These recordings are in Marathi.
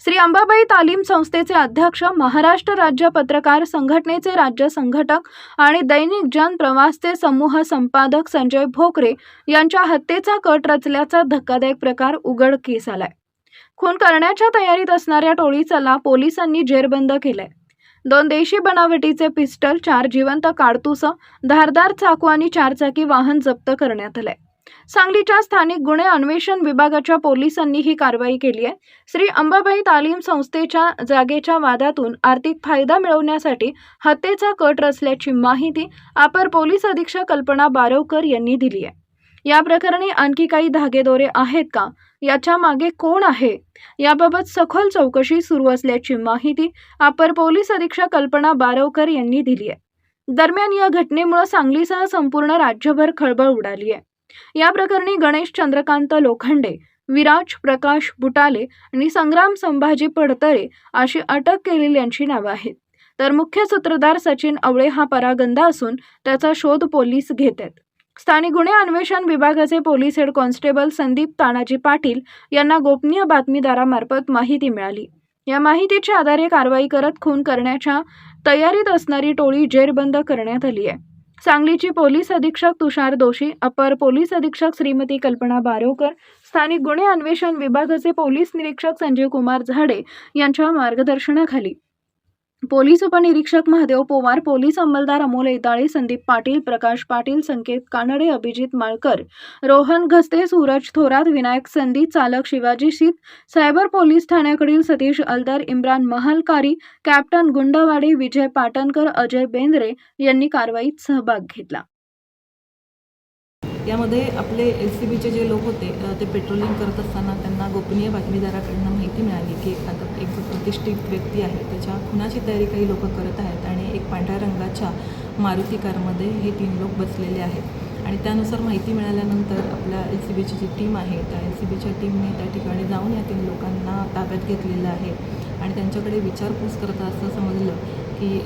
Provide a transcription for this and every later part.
श्री अंबाबाई तालीम संस्थेचे अध्यक्ष, महाराष्ट्र राज्य पत्रकार संघटनेचे राज्य संघटक आणि दैनिक जन प्रवासचे समूह संपादक संजय भोकरे यांच्या हत्येचा कट रचल्याचा धक्कादायक प्रकार उघडकीस आलाय। खून करण्याच्या तयारीत असणाऱ्या टोळीला पोलिसांनी जेरबंद केलंय। 2 देशी बनावटीचे पिस्टल, 4 जिवंत काडतूस, धारदार चाकू आणि 4 चाकी वाहन जप्त करण्यात आले। सांगलीच्या स्थानिक गुन्हे अन्वेषण विभागाच्या पोलिसांनी ही कारवाई केली आहे। श्री अंबाबाई तालीम संस्थेच्या जागेच्या वादातून आर्थिक फायदा मिळवण्यासाठी हत्येचा कट रचल्याची माहिती अपर पोलीस अधीक्षक कल्पना बारवकर यांनी दिली आहे। या प्रकरणी आणखी काही धागेदोरे आहेत का, याच्या मागे कोण आहे, याबाबत सखोल चौकशी सुरू असल्याची माहिती अपर पोलीस अधीक्षक कल्पना बारवकर यांनी दिली आहे। दरम्यान या घटनेमुळे सांगलीसह संपूर्ण राज्यभर खळबळ उडाली आहे। या प्रकरणी गणेश चंद्रकांत लोखंडे, विराज प्रकाश बुटाले आणि संग्राम संभाजी पडतरे अशी अटक केलेल्यांची नावे आहेत। तर मुख्य सूत्रधार सचिन आवळे हा परागंदा असून त्याचा शोध पोलीस घेत आहेत। स्थानिक गुन्हे अन्वेषण विभागाचे police head constable Sandeep Tanaji Patil यांना गोपनीय बातमीदारामार्फत माहिती मिळाली। या माहितीच्या आधारे कारवाई करत खून करण्याच्या तयारीत असणारी टोळी जेरबंद करण्यात आली आहे। सांगलीची पोलीस अधीक्षक तुषार दोशी, अपर पोलीस अधीक्षक श्रीमती कल्पना बारवकर, स्थानिक गुन्हे अन्वेषण विभागाचे पोलीस निरीक्षक संजय कुमार झाडे यांच्या मार्गदर्शनाखाली पोलीस उपनिरीक्षक महादेव पोवार, पोलीस अंमलदार अमोल येताळे, संदीप पाटील, प्रकाश पाटील, संकेत कानडे, अभिजित माळकर, रोहन घस्ते, सूरज थोरात, विनायक संधी, चालक शिवाजी शीत, सायबर पोलीस ठाण्याकडील सतीश अलदर, इम्रान महालकारी, कॅप्टन गुंडवाडे, विजय पाटणकर, अजय बेंद्रे यांनी कारवाईत सहभाग घेतला। यामध्ये आपले LCBचे जे लोक होते ते पेट्रोलिंग करत असताना त्यांना गोपनीय बातमीदाराकडून माहिती मिळाली की एक जो प्रतिष्ठित व्यक्ती आहे त्याच्या खुनाची तयारी काही लोक करत आहेत आणि एक पांढऱ्या रंगाच्या मारुती कारमध्ये हे 3 लोक बसलेले आहेत। आणि त्यानुसार माहिती मिळाल्यानंतर आपल्या LCBची जी टीम आहे त्या LCBच्या टीमने त्या ठिकाणी जाऊन या 3 लोकांना ताब्यात घेतलेलं आहे आणि त्यांच्याकडे विचारपूस करता असं समजलं की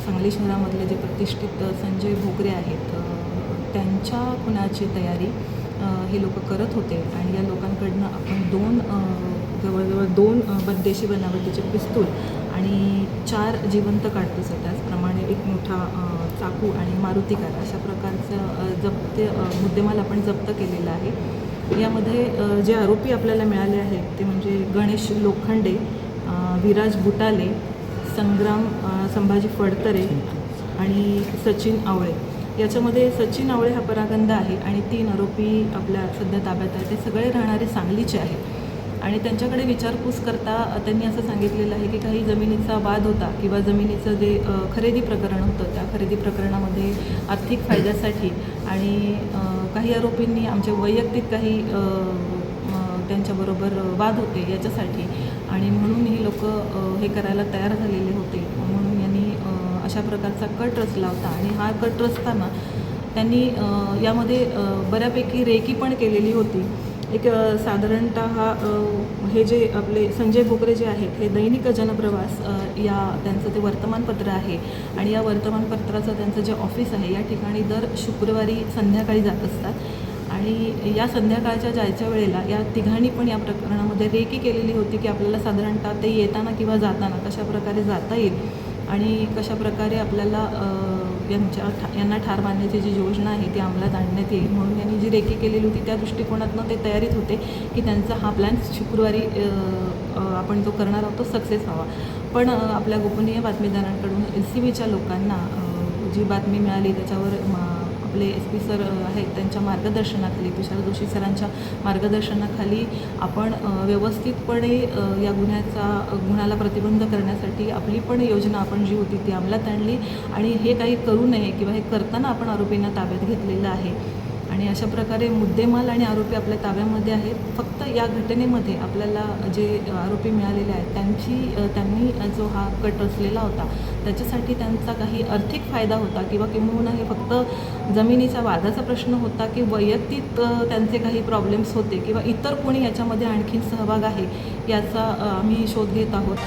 सांगली शहरामधले जे प्रतिष्ठित संजय भोकरे आहेत त्यांच्या खुनाची तयारी हे लोक करत होते आणि या लोकांकडनं आपण जवळजवळ 2 देशी बनावटीचे पिस्तूल आणि 4 जिवंत काडतूस, त्याचप्रमाणे एक मोठा चाकू आणि मारुती कार अशा प्रकारचं मुद्देमाल आपण जप्त केलेला आहे। यामध्ये जे आरोपी आपल्याला मिळाले आहेत ते म्हणजे गणेश लोखंडे, विराज बुटाले, संग्राम संभाजी पडतरे आणि सचिन आवळे। याच्यामध्ये सचिन आवळे हा परागंदा आहे आणि 3 आरोपी आपल्या सध्या ताब्यात आहेत। ते सगळे राहणारे सांगलीचे आहेत आणि त्यांच्याकडे विचारपूस करता त्यांनी असं सांगितलेलं आहे की काही जमिनीचा वाद होता किंवा जमिनीचं जे खरेदी प्रकरण होतं त्या खरेदी प्रकरणामध्ये आर्थिक फायद्यासाठी आणि काही आरोपींनी आमचे वैयक्तिक काही त्यांच्याबरोबर वाद होते याच्यासाठी आणि म्हणून ही लोक हे करायला तयार झालेले होते। म्हणून यांनी अशा प्रकारचा कट रचला होता आणि हा कट रचताना त्यांनी यामध्ये बऱ्यापैकी रेकी पण केलेली होती। एक साधारणतः हे जे आपले संजय भोकरे जे आहेत हे दैनिक जनप्रवास या त्यांचं ते वर्तमानपत्र आहे आणि या वर्तमानपत्राचं त्यांचं जे ऑफिस आहे या ठिकाणी दर शुक्रवारी संध्याकाळी जात असतात आणि या संध्याकाळच्या जायच्या वेळेला या तिघांनी पण या प्रकरणामध्ये रेकी केलेली होती की आपल्याला साधारणतः ते येताना किंवा जाताना कशा प्रकारे जाता येईल आणि कशाप्रकारे आपल्याला यांना ठार मारण्याची जी योजना आहे ती अंमलात आणण्यात येईल म्हणून यांनी जी रेकी केलेली होती त्या दृष्टिकोनातून ते तयारीत होते की त्यांचा हा प्लॅन शुक्रवारी आपण जो करणार आहोत तो सक्सेस व्हावा। पण आपल्या गोपनीय बातमीदारांकडून LCBच्या लोकांना जी बातमी मिळाली त्याच्यावर आपले SP सर आहेत त्यांच्या मार्गदर्शनाखाली, तुषार दोशी सरांच्या मार्गदर्शनाखाली आपण व्यवस्थितपणे या गुन्ह्याला प्रतिबंध करण्यासाठी आपली पण योजना आपण जी होती ती अंमलात आणली आणि हे काही करू नये किंवा हे करताना आपण आरोपींना ताब्यात घेतलेलं आहे आणि अशा प्रकारे मुद्देमाल आणि आरोपी आपल्या ताब्यामध्ये आहेत। फक्त या घटनेमध्ये आपल्याला जे आरोपी मिळालेले आहेत त्यांनी जो हा कट रचलेला होता त्याच्यासाठी त्यांचा काही आर्थिक फायदा होता किंवा किंबहुना हे फक्त जमिनीच्या वादाचा प्रश्न होता की वैयक्तिक त्यांचे काही प्रॉब्लेम्स होते किंवा इतर कोणी याच्यामध्ये आणखीन सहभाग आहे याचा आम्ही शोध घेत आहोत।